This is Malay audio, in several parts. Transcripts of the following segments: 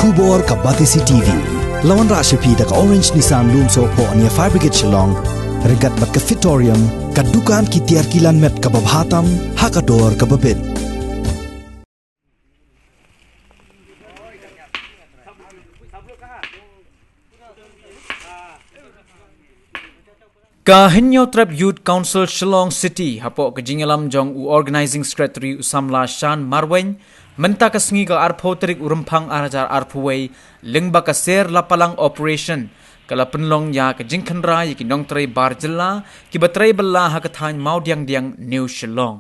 Kubor ka Batisi TV. Lawan Rashapi da ka Orange Nissan Lumso po ania Fire Brigade Shillong. Regat bat ka Fitorium. Ka dukaan ki tiar kilan met ka babhatam. Hakador ka babin. Kahinyo Trap Youth Council Shillong City hapo kajingalam jong u organizing secretary usamla Shan Marwen menta kasngi ka arpo terik urumpang arajar arpuway lingba ka ser lapalang operation kala penlong ya kajingkanra yaki nong tray barjilla ki batray balla hakathan maudiang diang New Shillong.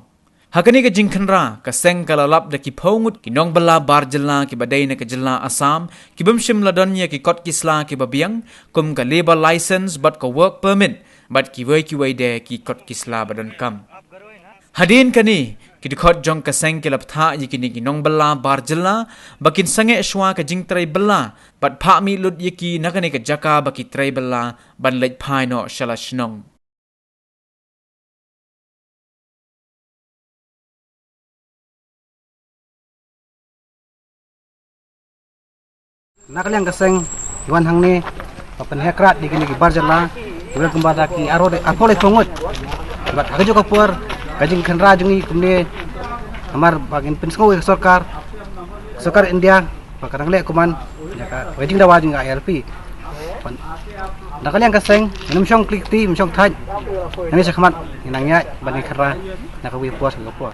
Hakani kajingkanra kaseng kala lap da ki pongut ki nong balla barjilla ki baday na kajilla Assam ki bumshim ladon ya ki kot kisla ki babiang kum ka labor license but ka work permit bat kiway de ki kot kisla badan kam. Hadin kani ki dikot jong kaseng kilap tha yiki nong balla barjilla bakin sange shwa ka jing tray balla bat pha mi lut yiki nakani ka jaka baki tray balla ban lej phai no shalashnong. Nakaliang kaseng iwan hang ni papan hekrat di kini barjalla bulan kembada ki arode apole pongot bat agajo kapur kajing khenra jungi kumne amar bagin pensko sarkar India pakarang le kuman jaka wajing dawa jing ILP nakaliang kaseng minum syong klik ti minum syong thaj nami sakmat inangnya bani khenra nakawi puas kapur.